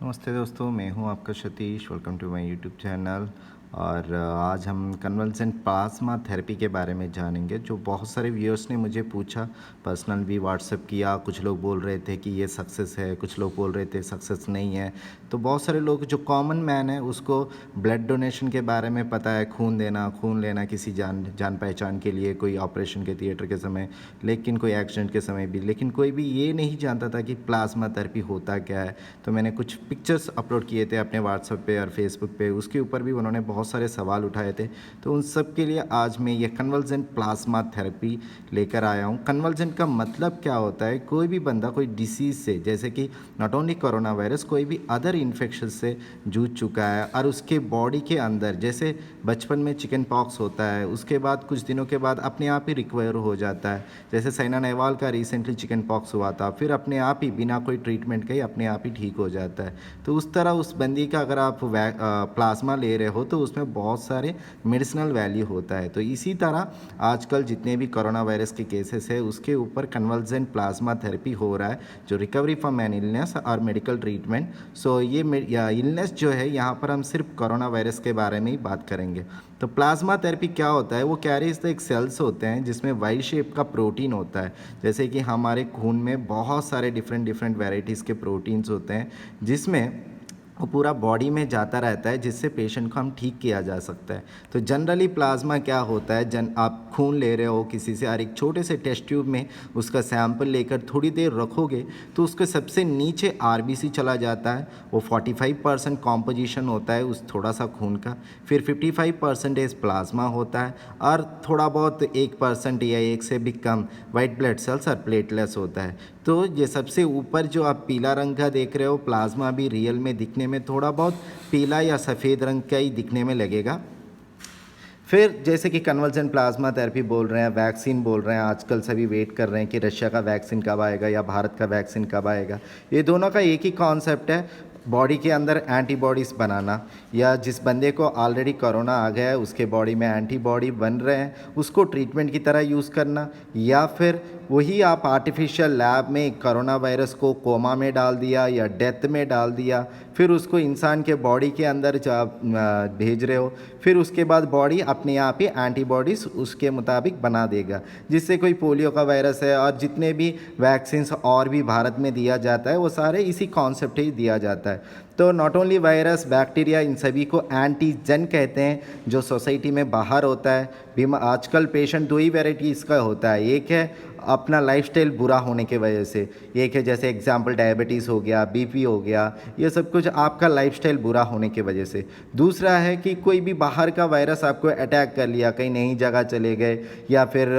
नमस्ते दोस्तों, मैं हूं आपका Satish. Welcome to my YouTube channel. और आज हम कन्वल्जेंट प्लाज्मा थेरेपी के बारे में जानेंगे। जो बहुत सारे व्यूअर्स ने मुझे पूछा, पर्सनल भी व्हाट्सएप किया। कुछ लोग बोल रहे थे कि ये सक्सेस है, कुछ लोग बोल रहे थे सक्सेस नहीं है। तो बहुत सारे लोग, जो कॉमन मैन है, उसको ब्लड डोनेशन के बारे में पता है, खून लेना किसी जान पहचान के लिए, कोई ऑपरेशन के थिएटर के समय, लेकिन कोई एक्सीडेंट के समय भी। लेकिन कोई भी ये नहीं जानता था कि प्लाज्मा थेरेपी होता क्या है। तो मैंने कुछ पिक्चर्स अपलोड किए थे अपने व्हाट्सएप पे और फेसबुक पे। उसके ऊपर भी उन्होंने बहुत सारे सवाल उठाए थे। तो उन सब के लिए आज मैं ये कन्वल्जेंट प्लाज्मा थेरेपी लेकर आया हूँ। कन्वल्जेंट का मतलब क्या होता है? कोई भी बंदा कोई डिसीज़ से, जैसे कि नॉट ओनली कोरोना वायरस, कोई भी अदर इन्फेक्शन से जूझ चुका है और उसके बॉडी के अंदर, जैसे बचपन में चिकन पॉक्स होता है, उसके बाद कुछ दिनों के बाद अपने आप ही रिकवर हो जाता है। जैसे साइना नेहवाल का रिसेंटली चिकन पॉक्स हुआ था, फिर अपने आप ही बिना कोई ट्रीटमेंट के ही अपने आप ही ठीक हो जाता है। तो उस तरह उस बंदी का अगर आप प्लाज्मा ले रहे हो तो उसमें बहुत सारे मेडिसिनल वैल्यू होता है। तो इसी तरह आजकल जितने भी कोरोना वायरस के केसेस है, उसके ऊपर कन्वल्जेंट प्लाज्मा थेरेपी हो रहा है, जो रिकवरी फ्रॉम एन इलनेस और मेडिकल ट्रीटमेंट। सो ये इलनेस जो है, यहाँ पर हम सिर्फ कोरोना वायरस के बारे में ही बात करेंगे। तो प्लाज्मा थेरेपी क्या होता है? वो कैरीज द एक सेल्स होते हैं जिसमें वाई शेप का प्रोटीन होता है। जैसे कि हमारे खून में बहुत सारे डिफरेंट वेराइटीज़ के प्रोटीन्स होते हैं, जिसमें वो पूरा बॉडी में जाता रहता है, जिससे पेशेंट को हम ठीक किया जा सकता है। तो जनरली प्लाज्मा क्या होता है, आप खून ले रहे हो किसी से और एक छोटे से टेस्ट ट्यूब में उसका सैंपल लेकर थोड़ी देर रखोगे तो उसके सबसे नीचे आरबीसी चला जाता है। वो 45% कॉम्पोजिशन होता है उस थोड़ा सा खून का, फिर 55% प्लाज्मा होता है और थोड़ा बहुत 1% या 1 से भी कम वाइट ब्लड सेल्स और प्लेटलेट्स होता है। तो ये सबसे ऊपर जो आप पीला रंग का देख रहे हो, प्लाज्मा भी रियल में दिखने में थोड़ा बहुत पीला या सफ़ेद रंग का ही दिखने में लगेगा। फिर जैसे कि कन्वल्जेंट प्लाज्मा थेरेपी बोल रहे हैं, वैक्सीन बोल रहे हैं, आजकल सभी वेट कर रहे हैं कि रशिया का वैक्सीन कब आएगा या भारत का वैक्सीन कब आएगा। ये दोनों का एक ही कॉन्सेप्ट है, बॉडी के अंदर एंटीबॉडीज़ बनाना। या जिस बंदे को ऑलरेडी कोरोना आ गया है, उसके बॉडी में एंटीबॉडी बन रहे हैं, उसको ट्रीटमेंट की तरह यूज़ करना। या फिर वही आप आर्टिफिशियल लैब में कोरोना वायरस को कोमा में डाल दिया या डेथ में डाल दिया, फिर उसको इंसान के बॉडी के अंदर भेज रहे हो, फिर उसके बाद बॉडी अपने आप ही एंटीबॉडीज़ उसके मुताबिक बना देगा, जिससे कोई पोलियो का वायरस है और जितने भी वैक्सीन्स और भी भारत में दिया जाता है, वो सारे इसी कॉन्सेप्ट ही दिया जाता है। तो नॉट ओनली वायरस, बैक्टीरिया, इन सभी को एंटीजन कहते हैं, जो सोसाइटी में बाहर होता है। आजकल पेशेंट दो ही वेराइटी इसका होता है, एक है अपना लाइफस्टाइल बुरा होने के वजह से, एक है जैसे एग्जांपल डायबिटीज़ हो गया, बीपी हो गया, ये सब कुछ आपका लाइफस्टाइल बुरा होने की वजह से। दूसरा है कि कोई भी बाहर का वायरस आपको अटैक कर लिया, कहीं नई जगह चले गए, या फिर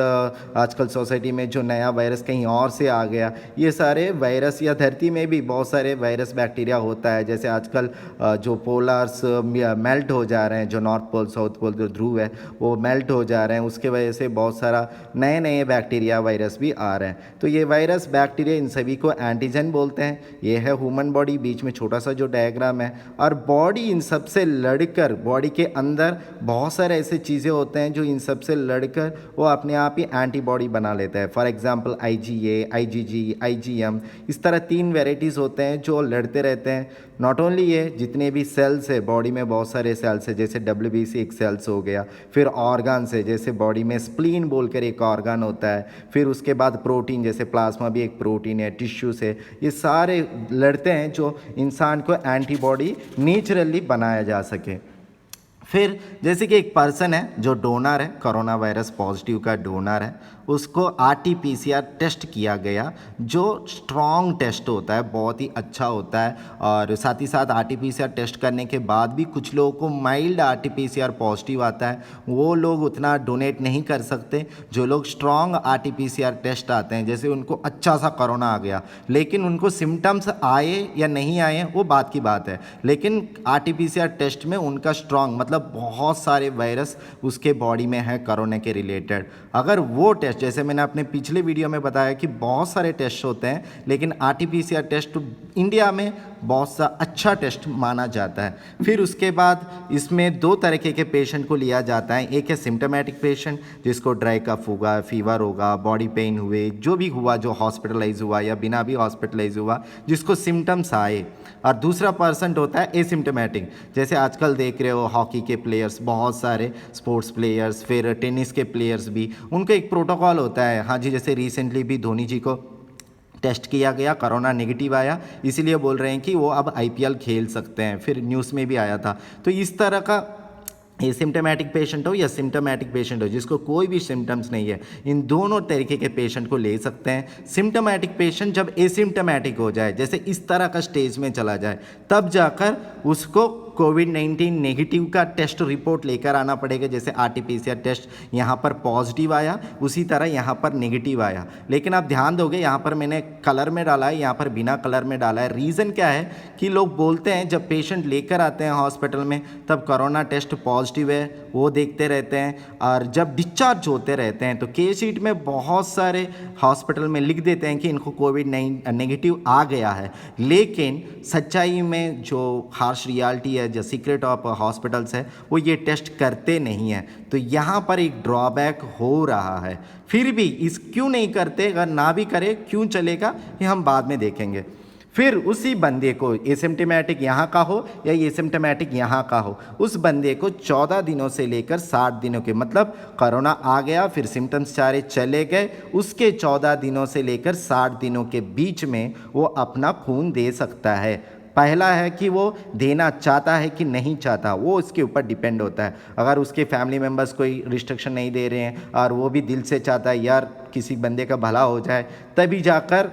आजकल सोसाइटी में जो नया वायरस कहीं और से आ गया। ये सारे वायरस, या धरती में भी बहुत सारे वायरस बैक्टीरिया होता है। जैसे आजकल जो पोलार्स मेल्ट हो जा रहे हैं, जो नॉर्थ पोल साउथ पोल जो ध्रुव है वो मेल्ट हो जा रहे हैं, उसके वजह से बहुत सारा नए नए बैक्टीरिया वायरस भी आ रहे हैं। तो ये वायरस, बैक्टीरिया, इन सभी को एंटीजन बोलते हैं। ये है ह्यूमन बॉडी, बीच में छोटा सा जो डायग्राम है। और बॉडी इन सब से लड़कर, बॉडी के अंदर बहुत सारे ऐसे चीज़ें होते हैं जो इन सब से लड़कर वो अपने आप ही एंटीबॉडी बना लेता है। For example IgA, IgG, IgM, इस तरह 3 वेराइटीज़ होते हैं जो लड़ते रहते हैं। नॉट ओनली ये, जितने भी सेल्स है बॉडी में, बहुत सारे सेल्स है, जैसे WBC एक सेल्स हो गया, फिर ऑर्गन्स है, जैसे बॉडी में स्प्लीन बोलकर एक ऑर्गन होता है, फिर उसके बाद प्रोटीन, जैसे प्लाज्मा भी एक प्रोटीन है, टिश्यूज है, ये सारे लड़ते हैं जो इंसान को एंटीबॉडी नेचुरली बनाया जा सके। फिर जैसे कि एक पर्सन है जो डोनर है, कोरोना वायरस पॉजिटिव का डोनर है, उसको RT-PCR टेस्ट किया गया, जो स्ट्रॉन्ग टेस्ट होता है, बहुत ही अच्छा होता है। और साथ ही साथ RT-PCR टेस्ट करने के बाद भी कुछ लोगों को माइल्ड RT-PCR पॉजिटिव आता है, वो लोग उतना डोनेट नहीं कर सकते। जो लोग स्ट्रॉन्ग RT-PCR टेस्ट आते हैं, जैसे उनको अच्छा सा कोरोना आ गया, लेकिन उनको सिम्टम्स आए या नहीं आए वो बात की बात है, लेकिन RT-PCR टेस्ट में उनका स्ट्रॉन्ग, मतलब बहुत सारे वायरस उसके बॉडी में है कोरोना के रिलेटेड, अगर वो टेस्ट, जैसे मैंने अपने पिछले वीडियो में बताया कि बहुत सारे टेस्ट होते हैं, लेकिन RT-PCR टेस्ट इंडिया में बहुत सा अच्छा टेस्ट माना जाता है। फिर उसके बाद इसमें दो तरीके के पेशेंट को लिया जाता है। एक है सिम्टोमेटिक पेशेंट, जिसको ड्राई कफ होगा, फीवर होगा, बॉडी पेन हुए, जो भी हुआ, जो हॉस्पिटलाइज हुआ या बिना भी हॉस्पिटलाइज हुआ, जिसको सिम्टम्स आए। और दूसरा पर्सेंट होता है एसिम्टोमेटिक, जैसे आजकल देख रहे हो हॉकी के प्लेयर्स, बहुत सारे स्पोर्ट्स प्लेयर्स, फिर टेनिस के प्लेयर्स भी, उनका एक प्रोटोकॉल होता है। हाँ जी, जैसे रिसेंटली भी धोनी जी को टेस्ट किया गया, कोरोना नेगेटिव आया, इसीलिए बोल रहे हैं कि वो अब आईपीएल खेल सकते हैं, फिर न्यूज़ में भी आया था। तो इस तरह का एसिम्टोमेटिक पेशेंट हो या सिम्टोमेटिक पेशेंट हो, जिसको कोई भी सिम्टम्स नहीं है, इन दोनों तरीके के पेशेंट को ले सकते हैं। सिम्टोमेटिक पेशेंट जब एसिम्टोमेटिक हो जाए, जैसे इस तरह का स्टेज में चला जाए, तब जाकर उसको कोविड-19 नेगेटिव का टेस्ट रिपोर्ट लेकर आना पड़ेगा। जैसे आरटीपीसीआर टेस्ट यहाँ पर पॉजिटिव आया, उसी तरह यहाँ पर नेगेटिव आया। लेकिन आप ध्यान दोगे, यहाँ पर मैंने कलर में डाला है, यहाँ पर बिना कलर में डाला है। रीज़न क्या है कि लोग बोलते हैं जब पेशेंट लेकर आते हैं हॉस्पिटल में, तब कोरोना टेस्ट पॉजिटिव है वो देखते रहते हैं, और जब डिस्चार्ज होते रहते हैं तो केस शीट में बहुत सारे हॉस्पिटल में लिख देते हैं कि इनको कोविड-19 नेगेटिव आ गया है। लेकिन सच्चाई में जो हार्श रियलिटी है, जो सीक्रेट ऑफ हॉस्पिटल्स है, वो ये टेस्ट करते नहीं हैं। तो यहाँ पर एक ड्रॉबैक हो रहा है। फिर भी इस क्यों नहीं करते, अगर ना भी करे क्यों चलेगा, ये हम बाद में देखेंगे। फिर उसी बंदे को एसिम्टोमेटिक यहाँ का हो या एसिम्टोमेटिक यहाँ का हो, उस बंदे को 14 दिनों से लेकर 60 दिनों के, मतलब कोरोना आ गया, फिर सिम्टम्स सारे चले गए, उसके 14 दिनों से लेकर 60 दिनों के बीच में वो अपना खून दे सकता है। पहला है कि वो देना चाहता है कि नहीं चाहता, वो उसके ऊपर डिपेंड होता है। अगर उसके फैमिली मेम्बर्स कोई रिस्ट्रिक्शन नहीं दे रहे हैं और वो भी दिल से चाहता है यार किसी बंदे का भला हो जाए, तभी जाकर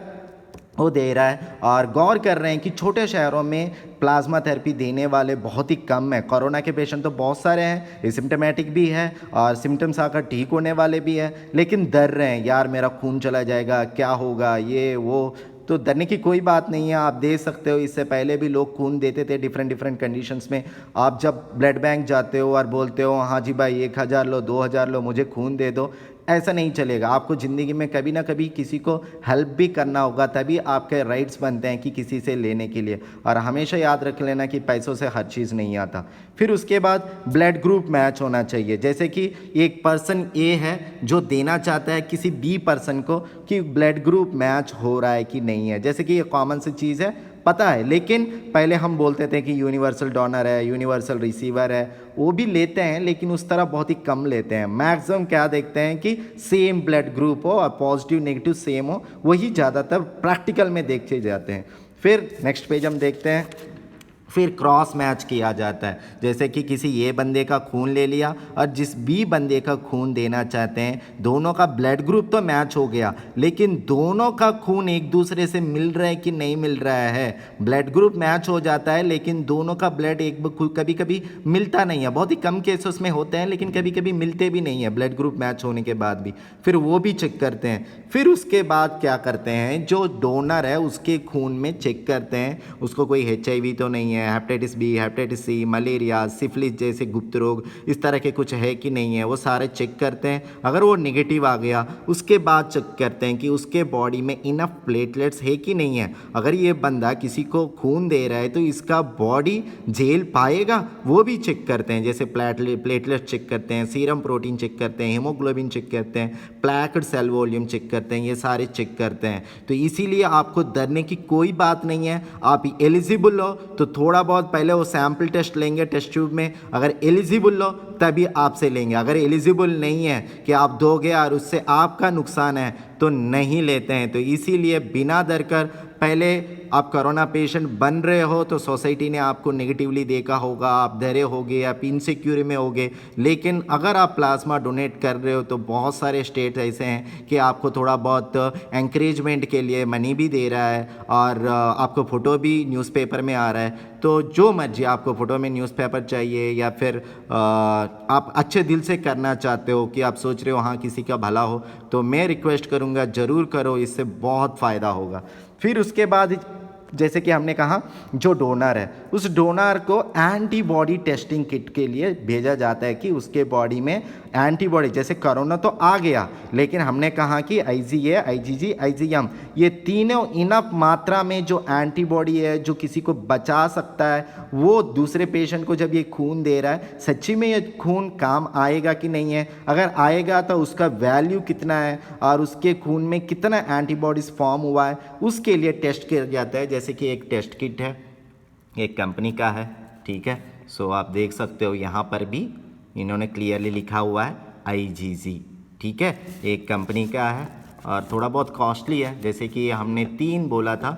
वो दे रहा है। और गौर कर रहे हैं कि छोटे शहरों में प्लाज्मा थेरेपी देने वाले बहुत ही कम है। कोरोना के पेशेंट तो बहुत सारे हैं, एसिम्टोमेटिक भी है और सिम्टम्स आकर ठीक होने वाले भी हैं, लेकिन डर रहे हैं यार मेरा खून चला जाएगा, क्या होगा, ये वो। तो डरने की कोई बात नहीं है, आप दे सकते हो। इससे पहले भी लोग खून देते थे डिफरेंट कंडीशंस में। आप जब ब्लड बैंक जाते हो और बोलते हो हाँ जी भाई 1000 लो, 2000 लो, मुझे खून दे दो, ऐसा नहीं चलेगा। आपको ज़िंदगी में कभी ना कभी किसी को हेल्प भी करना होगा, तभी आपके राइट्स बनते हैं कि किसी से लेने के लिए। और हमेशा याद रख लेना कि पैसों से हर चीज़ नहीं आता। फिर उसके बाद ब्लड ग्रुप मैच होना चाहिए। जैसे कि एक पर्सन ए है जो देना चाहता है किसी बी पर्सन को कि ब्लड ग्रुप मैच हो रहा है कि नहीं है। जैसे कि ये कॉमन सी चीज़ है, पता है, लेकिन पहले हम बोलते थे कि यूनिवर्सल डोनर है, यूनिवर्सल रिसीवर है, वो भी लेते हैं लेकिन उस तरह बहुत ही कम लेते हैं। मैक्सिमम क्या देखते हैं कि सेम ब्लड ग्रुप हो और पॉजिटिव नेगेटिव सेम हो, वही ज़्यादातर प्रैक्टिकल में देखे जाते हैं। फिर नेक्स्ट पेज हम देखते हैं। फिर क्रॉस मैच किया जाता है। जैसे कि किसी ए बंदे का खून ले लिया और जिस बी बंदे का खून देना चाहते हैं, दोनों का ब्लड ग्रुप तो मैच हो गया, लेकिन दोनों का खून एक दूसरे से मिल रहा है कि नहीं मिल रहा है। ब्लड ग्रुप मैच हो जाता है लेकिन दोनों का ब्लड कभी कभी मिलता नहीं है। बहुत ही कम केसेस में होते हैं, लेकिन कभी कभी मिलते भी नहीं है ब्लड ग्रुप मैच होने के बाद भी। फिर वो भी चेक करते हैं। फिर उसके बाद क्या करते हैं, जो डोनर है उसके खून में चेक करते हैं उसको कोई HIV तो नहीं है, hepatitis B, hepatitis C, malaria, syphilis जैसे गुप्त रोग, इस तरह के कुछ है कि नहीं है, वो सारे चेक करते हैं। अगर वो नेगेटिव आ गया, उसके बाद चेक करते हैं कि उसके बॉडी में इनफ प्लेटलेट्स है कि नहीं है। अगर ये बंदा किसी को खून दे रहा है तो इसका बॉडी झेल पाएगा, वो भी चेक करते हैं। जैसे प्लेटलेट चेक करते हैं, सीरम प्रोटीन चेक करते हैं, हीमोग्लोबिन चेक करते हैं, प्लैक्ड सेल वॉल्यूम चेक करते हैं, ये सारे चेक करते हैं। तो इसीलिए आपको डरने की कोई बात नहीं है। आप एलिजिबल हो तो थोड़ा बहुत पहले वो सैम्पल टेस्ट लेंगे टेस्ट ट्यूब में, अगर एलिजिबल हो तभी आपसे लेंगे। अगर एलिजिबल नहीं है कि आप दोगे और उससे आपका नुकसान है तो नहीं लेते हैं। तो इसीलिए बिना डर कर, पहले आप कोरोना पेशेंट बन रहे हो तो सोसाइटी ने आपको नेगेटिवली देखा होगा, आप डरे होगे, आप इनसिक्योर में होगे। लेकिन अगर आप प्लाज्मा डोनेट कर रहे हो तो बहुत सारे स्टेट ऐसे हैं कि आपको थोड़ा बहुत एंकरेजमेंट के लिए मनी भी दे रहा है और आपको फ़ोटो भी न्यूज़पेपर में आ रहा है। तो जो मर्जी, आपको फ़ोटो में न्यूज़पेपर चाहिए या फिर आप अच्छे दिल से करना चाहते हो कि आप सोच रहे हो हाँ किसी का भला हो, तो मैं रिक्वेस्ट करूँगा ज़रूर करो, इससे बहुत फ़ायदा होगा। फिर उसके बाद जैसे कि हमने कहा जो डोनर है उस डोनर को एंटीबॉडी टेस्टिंग किट के लिए भेजा जाता है कि उसके बॉडी में एंटीबॉडी, जैसे कोरोना तो आ गया लेकिन हमने कहा कि IgA, IgG, IgM ये तीनों इनफ मात्रा में जो एंटीबॉडी है जो किसी को बचा सकता है, वो दूसरे पेशेंट को जब ये खून दे रहा है सच्ची में ये खून काम आएगा कि नहीं है, अगर आएगा तो उसका वैल्यू कितना है और उसके खून में कितना एंटीबॉडीज फॉर्म हुआ है, उसके लिए टेस्ट किया जाता है। जैसे कि एक टेस्ट किट है, एक कंपनी का है, ठीक है। सो आप देख सकते हो यहाँ पर भी इन्होंने क्लियरली लिखा हुआ है IgG, ठीक है, एक कंपनी का है और थोड़ा बहुत कॉस्टली है। जैसे कि हमने 3 बोला था,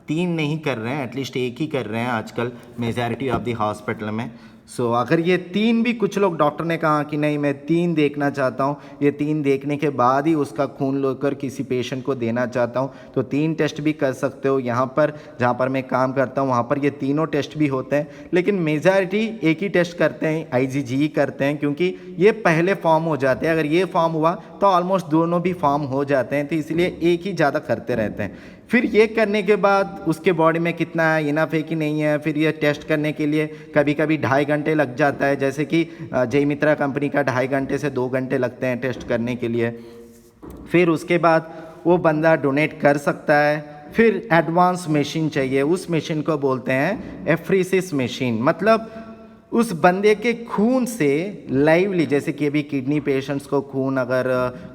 3 नहीं कर रहे हैं, एटलीस्ट 1 ही कर रहे हैं आजकल मेजॉरिटी ऑफ द हॉस्पिटल में। सो अगर ये 3 भी, कुछ लोग डॉक्टर ने कहा कि नहीं मैं 3 देखना चाहता हूँ, ये 3 देखने के बाद ही उसका खून लेकर किसी पेशेंट को देना चाहता हूँ, तो 3 टेस्ट भी कर सकते हो। यहाँ पर जहाँ पर मैं काम करता हूँ वहाँ पर ये तीनों टेस्ट भी होते हैं, लेकिन मेजॉरिटी एक ही टेस्ट करते हैं, IgG ही करते हैं, क्योंकि ये पहले फॉर्म हो जाते हैं। अगर ये फॉर्म हुआ तो ऑलमोस्ट दोनों भी फॉर्म हो जाते हैं, तो इसलिए एक ही ज़्यादा करते रहते हैं। फिर ये करने के बाद उसके बॉडी में कितना है, इनफ है कि नहीं है, फिर ये टेस्ट करने के लिए कभी कभी 2.5 घंटे लग जाता है। जैसे कि जय मित्रा कंपनी का 2.5 घंटे से 2 घंटे लगते हैं टेस्ट करने के लिए। फिर उसके बाद वो बंदा डोनेट कर सकता है। फिर एडवांस मशीन चाहिए, उस मशीन को बोलते हैं एफ्रीसिस मशीन, मतलब उस बंदे के खून से लाइवली, जैसे कि अभी किडनी पेशेंट्स को खून अगर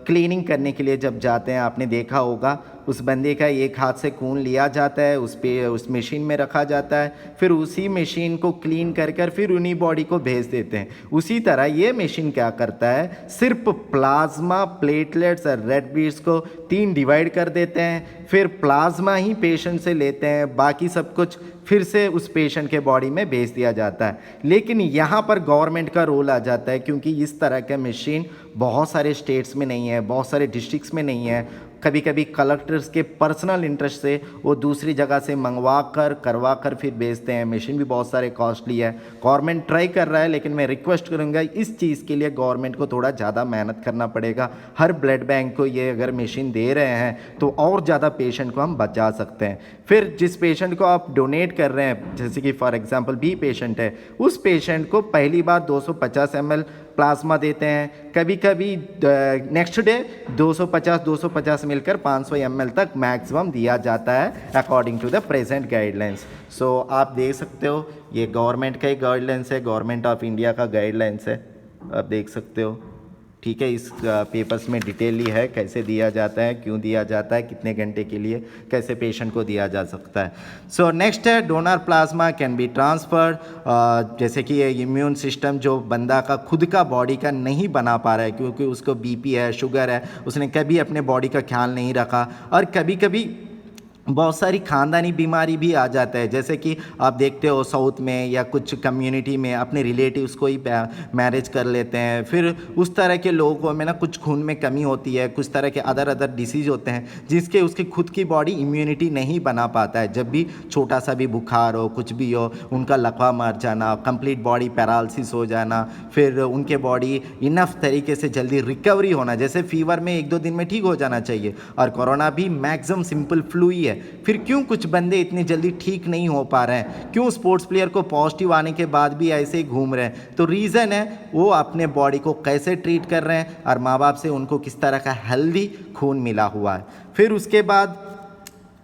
क्लीनिंग करने के लिए जब जाते हैं, आपने देखा होगा उस बंदे का एक हाथ से खून लिया जाता है, उस मशीन में रखा जाता है, फिर उसी मशीन को क्लीन कर कर फिर उन्हीं बॉडी को भेज देते हैं। उसी तरह ये मशीन क्या करता है, सिर्फ प्लाज्मा, प्लेटलेट्स और रेड ब्लड्स को 3 डिवाइड कर देते हैं, फिर प्लाज्मा ही पेशेंट से लेते हैं, बाकी सब कुछ फिर से उस पेशेंट के बॉडी में भेज दिया जाता है। लेकिन यहाँ पर गवर्नमेंट का रोल आ जाता है, क्योंकि इस तरह का मशीन बहुत सारे स्टेट्स में नहीं है, बहुत सारे डिस्ट्रिक्ट्स में नहीं है। कभी कभी कलेक्टर्स के पर्सनल इंटरेस्ट से वो दूसरी जगह से मंगवा कर करवा कर फिर बेचते हैं। मशीन भी बहुत सारे कॉस्टली है। गवर्नमेंट ट्राई कर रहा है, लेकिन मैं रिक्वेस्ट करूँगा इस चीज़ के लिए गवर्नमेंट को थोड़ा ज़्यादा मेहनत करना पड़ेगा। हर ब्लड बैंक को ये अगर मशीन दे रहे हैं तो और ज़्यादा पेशेंट को हम बचा सकते हैं। फिर जिस पेशेंट को आप डोनेट कर रहे हैं, जैसे कि फॉर एग्जांपल बी पेशेंट है, उस पेशेंट को पहली बार 250 ml प्लाज्मा देते हैं, कभी कभी नेक्स्ट डे 250 मिलकर 500 ml तक मैक्सिमम दिया जाता है according to the present guidelines. So आप देख सकते हो ये गवर्नमेंट का ही गाइडलाइंस है, गवर्नमेंट ऑफ इंडिया का गाइडलाइंस है, आप देख सकते हो, ठीक है। इस पेपर्स में डिटेली है कैसे दिया जाता है, क्यों दिया जाता है, कितने घंटे के लिए, कैसे पेशेंट को दिया जा सकता है। सो नेक्स्ट है donor plasma can be transferred. जैसे कि ये इम्यून सिस्टम जो बंदा का खुद का बॉडी का नहीं बना पा रहा है, क्योंकि उसको BP है, शुगर है, उसने कभी अपने बॉडी का ख्याल नहीं रखा, और कभी कभी बहुत सारी खानदानी बीमारी भी आ जाता है। जैसे कि आप देखते हो साउथ में या कुछ कम्युनिटी में अपने रिलेटिव्स को ही मैरिज कर लेते हैं, फिर उस तरह के लोगों में ना कुछ खून में कमी होती है, कुछ तरह के अदर डिसीज़ होते हैं जिसके उसकी खुद की बॉडी इम्यूनिटी नहीं बना पाता है। जब भी छोटा सा भी बुखार हो, कुछ भी हो, उनका लकवा मर जाना, कंप्लीट बॉडी पैरालिसिस हो जाना, फिर उनके बॉडी इनफ तरीके से जल्दी रिकवरी होना, जैसे फीवर में 1-2 दिन में ठीक हो जाना चाहिए, और कोरोना भी मैक्सिमम सिंपल फ्लू ही है। फिर क्यों कुछ बंदे इतनी जल्दी ठीक नहीं हो पा रहे हैं, क्यों स्पोर्ट्स प्लेयर को पॉजिटिव आने के बाद भी ऐसे ही घूम रहे हैं, तो रीज़न है वो अपने बॉडी को कैसे ट्रीट कर रहे हैं और माँ बाप से उनको किस तरह का हेल्दी खून मिला हुआ है। फिर उसके बाद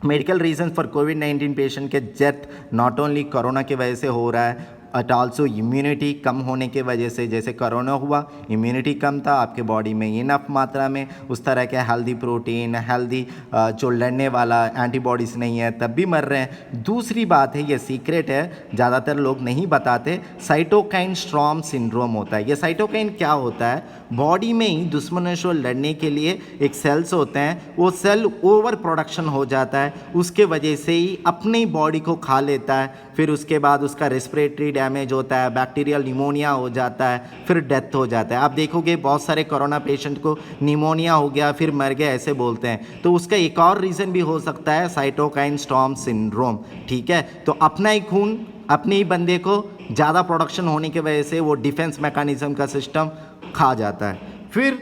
मेडिकल रीजन फॉर कोविड-19 पेशेंट के डेथ नॉट ओनली कोरोना की वजह से हो रहा है, बट आल्सो इम्यूनिटी कम होने की वजह से। जैसे कोरोना हुआ, इम्यूनिटी कम था, आपके बॉडी में इनफ मात्रा में उस तरह के हेल्दी प्रोटीन, हेल्दी जो लड़ने वाला एंटीबॉडीज़ नहीं है, तब भी मर रहे हैं। दूसरी बात है, ये सीक्रेट है, ज़्यादातर लोग नहीं बताते, साइटोकाइन स्टॉर्म सिंड्रोम होता है। ये साइटोकाइन क्या होता है, बॉडी में ही दुश्मनों से लड़ने के लिए एक सेल्स होते हैं, वो सेल ओवर प्रोडक्शन हो जाता है, उसके वजह से ही अपनी बॉडी को खा लेता है, फिर उसके बाद उसका रेस्पिरेटरी डैमेज होता है, बैक्टीरियल निमोनिया हो जाता है, फिर डेथ हो जाता है। आप देखोगे बहुत सारे कोरोना पेशेंट को निमोनिया हो गया फिर मर गए ऐसे बोलते हैं, तो उसका एक और रीज़न भी हो सकता है साइटोकाइन स्टॉर्म सिंड्रोम, ठीक है। तो अपना ही खून अपने ही बंदे को ज़्यादा प्रोडक्शन होने की वजह से वो डिफेंस मैकेनिज्म का सिस्टम खा जाता है। फिर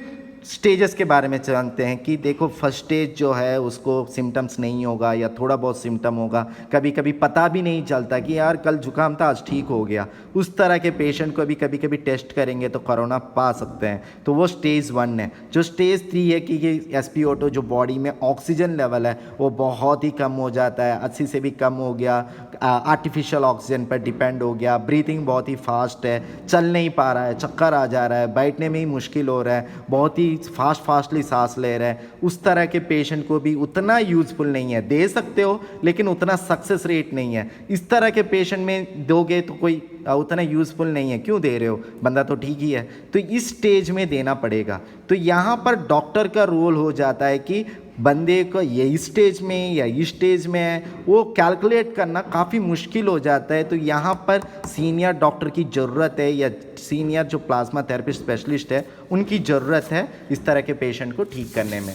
स्टेजेस के बारे में जानते हैं कि देखो फर्स्ट स्टेज जो है उसको सिम्टम्स नहीं होगा या थोड़ा बहुत सिम्टम होगा, कभी कभी पता भी नहीं चलता कि यार कल जुकाम था आज ठीक हो गया, उस तरह के पेशेंट को भी कभी कभी टेस्ट करेंगे तो कोरोना पा सकते हैं, तो वो स्टेज 1 है। जो स्टेज 3 है कि ये SpO2 जो बॉडी में ऑक्सीजन लेवल है वो बहुत ही कम हो जाता है, 80 से भी कम हो गया, आर्टिफिशियल ऑक्सीजन पर डिपेंड हो गया, ब्रीथिंग बहुत ही फास्ट है, चल नहीं पा रहा है, चक्कर आ जा रहा है, बैठने में ही मुश्किल हो रहा है, बहुत ही फास्टली सांस ले रहे हैं, उस तरह के पेशेंट को भी उतना यूजफुल नहीं है। दे सकते हो लेकिन उतना सक्सेस रेट नहीं है। इस तरह के पेशेंट में दोगे तो कोई उतना यूजफुल नहीं है, क्यों दे रहे हो, बंदा तो ठीक ही है, तो इस स्टेज में देना पड़ेगा। तो यहाँ पर डॉक्टर का रोल हो जाता है कि बंदे को यही स्टेज में या इस स्टेज में है वो कैलकुलेट करना काफ़ी मुश्किल हो जाता है। तो यहाँ पर सीनियर डॉक्टर की ज़रूरत है या सीनियर जो प्लाज्मा थेरेपिस्ट स्पेशलिस्ट है उनकी ज़रूरत है इस तरह के पेशेंट को ठीक करने में।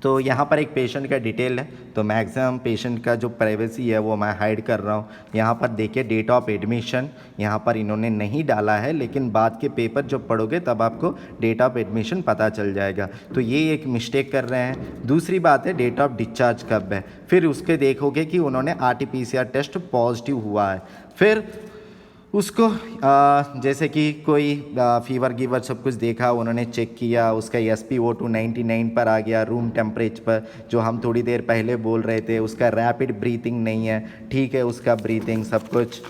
तो यहाँ पर एक पेशेंट का डिटेल है, तो मैक्सिमम पेशेंट का जो प्राइवेसी है वो मैं हाइड कर रहा हूँ। यहाँ पर देखिए डेट ऑफ एडमिशन यहाँ पर इन्होंने नहीं डाला है, लेकिन बाद के पेपर जब पढ़ोगे तब आपको डेट ऑफ एडमिशन पता चल जाएगा। तो ये एक मिस्टेक कर रहे हैं। दूसरी बात है डेट ऑफ डिस्चार्ज कब है, फिर उसके देखोगे कि उन्होंने RT-PCR टेस्ट पॉजिटिव हुआ है, फिर उसको जैसे कि कोई फीवर गीवर सब कुछ देखा, उन्होंने चेक किया, उसका SpO2 99 पर आ गया रूम टेम्परेचर पर, जो हम थोड़ी देर पहले बोल रहे थे, उसका रैपिड ब्रीथिंग नहीं है, ठीक है उसका ब्रीथिंग सब कुछ।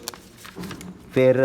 फिर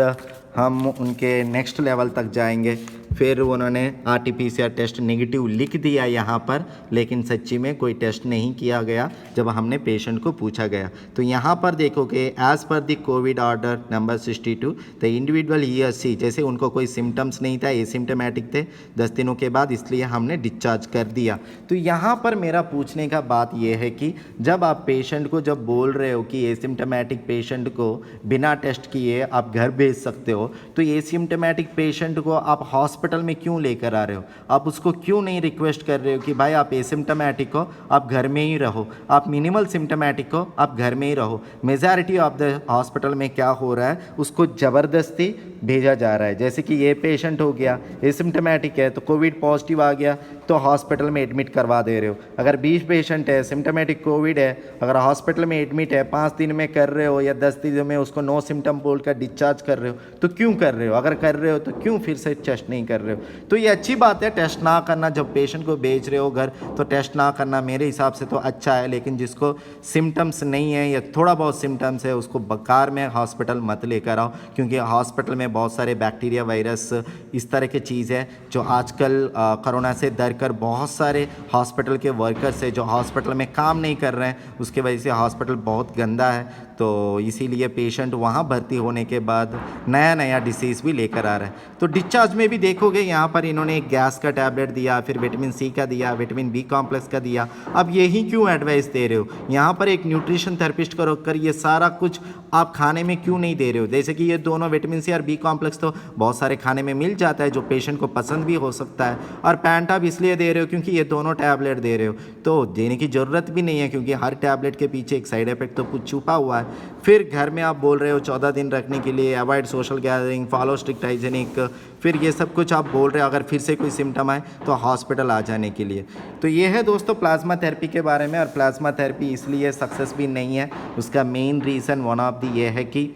हम उनके नेक्स्ट लेवल तक जाएंगे, फिर उन्होंने RT-PCR टेस्ट नेगेटिव लिख दिया यहाँ पर, लेकिन सच्ची में कोई टेस्ट नहीं किया गया जब हमने पेशेंट को पूछा गया। तो यहाँ पर देखोगे as per the Covid order number 62 the individual ESC, जैसे उनको कोई सिम्टम्स नहीं था, एसिम्टोमेटिक थे 10 दिनों के बाद, इसलिए हमने डिस्चार्ज कर दिया। तो यहाँ पर मेरा पूछने का बात यह है कि जब आप पेशेंट को जब बोल रहे हो कि एसिम्टोमेटिक पेशेंट को बिना टेस्ट किए आप घर भेज सकते हो, तो एसिम्टोमेटिक पेशेंट को आप हॉस्पिटल में क्यों लेकर आ रहे हो? आप उसको क्यों नहीं रिक्वेस्ट कर रहे हो कि भाई आप एसिम्टोमेटिक हो आप घर में ही रहो, आप मिनिमल सिम्टोमेटिक हो आप घर में ही रहो? मेजॉरिटी ऑफ द हॉस्पिटल में क्या हो रहा है, उसको ज़बरदस्ती भेजा जा रहा है। जैसे कि ये पेशेंट हो गया एसिम्टोमेटिक है तो कोविड पॉजिटिव आ गया तो हॉस्पिटल में एडमिट करवा दे रहे हो। अगर 20 पेशेंट है सिम्टोमेटिक कोविड है, अगर हॉस्पिटल में एडमिट है 5 दिन में कर रहे हो या 10 दिन में उसको नो सिम्टम बोल कर डिस्चार्ज कर रहे हो, तो क्यों कर रहे हो? अगर कर रहे हो तो क्यों फिर से टेस्ट नहीं कर रहे हो? तो ये अच्छी बात है टेस्ट ना करना, जब पेशेंट को भेज रहे हो घर तो टेस्ट ना करना मेरे हिसाब से तो अच्छा है, लेकिन जिसको सिम्टम्स नहीं है या थोड़ा बहुत सिम्टम्स है उसको बेकार में हॉस्पिटल मत लेकर आओ, क्योंकि हॉस्पिटल में बहुत सारे बैक्टीरिया वायरस इस तरह की चीज़ है जो आजकल कोरोना से डर कर बहुत सारे हॉस्पिटल के वर्कर्स है जो हॉस्पिटल में काम नहीं कर रहे हैं, उसके वजह से हॉस्पिटल बहुत गंदा है। तो इसीलिए पेशेंट वहाँ भर्ती होने के बाद नया नया डिसीज़ भी लेकर आ रहा है। तो डिस्चार्ज में भी देखोगे यहाँ पर इन्होंने एक गैस का टैबलेट दिया, फिर विटामिन C का दिया, विटामिन B कॉम्प्लेक्स का दिया। अब यही क्यों एडवाइस दे रहे हो? यहाँ पर एक न्यूट्रिशन थेरेपिस्ट को रोक कर ये सारा कुछ आप खाने में क्यों नहीं दे रहे हो? जैसे कि ये दोनों विटामिन C और B कॉम्प्लेक्स तो बहुत सारे खाने में मिल जाता है जो पेशेंट को पसंद भी हो सकता है, और पैंटाब इसलिए दे रहे हो क्योंकि ये दोनों टैबलेट दे रहे हो, तो देने की ज़रूरत भी नहीं है क्योंकि हर टैबलेट के पीछे एक साइड इफेक्ट तो कुछ छुपा हुआ है। फिर घर में आप बोल रहे हो 14 दिन रखने के लिए, avoid social gathering, follow strict hygienic, फिर ये सब कुछ आप बोल रहे हो। अगर फिर से कोई सिम्टम आए तो हॉस्पिटल आ जाने के लिए। तो ये है दोस्तों प्लाज्मा थेरेपी के बारे में। और प्लाज्मा थेरेपी इसलिए सक्सेस भी नहीं है, उसका main reason one of the ये है कि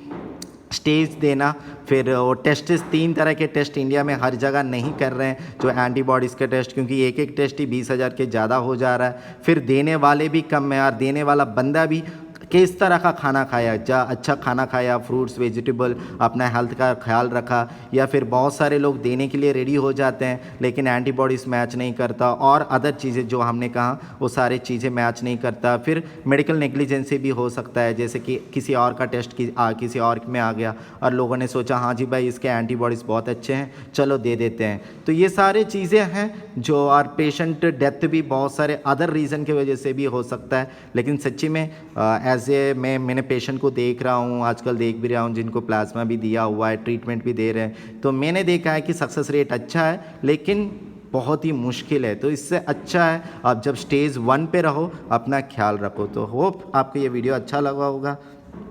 स्टेज देना, फिर वो टेस्ट 3 तरह के टेस्ट इंडिया में हर जगह नहीं कर रहे हैं जो एंटीबॉडीज़ के टेस्ट, क्योंकि एक एक टेस्ट ही 20,000 के ज़्यादा हो जा रहा है। फिर देने वाले भी कम है और देने वाला बंदा भी किस तरह का खाना खाया, अच्छा खाना खाया, फ्रूट्स वेजिटेबल, अपना हेल्थ का ख्याल रखा, या फिर बहुत सारे लोग देने के लिए रेडी हो जाते हैं लेकिन एंटीबॉडीज़ मैच नहीं करता, और अदर चीज़ें जो हमने कहा वो सारी चीज़ें मैच नहीं करता। फिर मेडिकल नेग्लिजेंसी भी हो सकता है, जैसे कि किसी और का टेस्ट किसी और में आ गया और लोगों ने सोचा हाँ जी भाई इसके एंटीबॉडीज़ बहुत अच्छे हैं चलो दे देते हैं। तो ये सारे चीज़ें हैं जो, और पेशेंट डेथ भी बहुत सारे अदर रीज़न की वजह से भी हो सकता है। लेकिन सच्ची में एज ए मैंने पेशेंट को देख रहा हूँ, आजकल देख भी रहा हूँ जिनको प्लाज्मा भी दिया हुआ है, ट्रीटमेंट भी दे रहे हैं, तो मैंने देखा है कि सक्सेस रेट अच्छा है लेकिन बहुत ही मुश्किल है। तो इससे अच्छा है आप जब स्टेज 1 पे रहो अपना ख्याल रखो। तो होप आपको ये वीडियो अच्छा लगा होगा।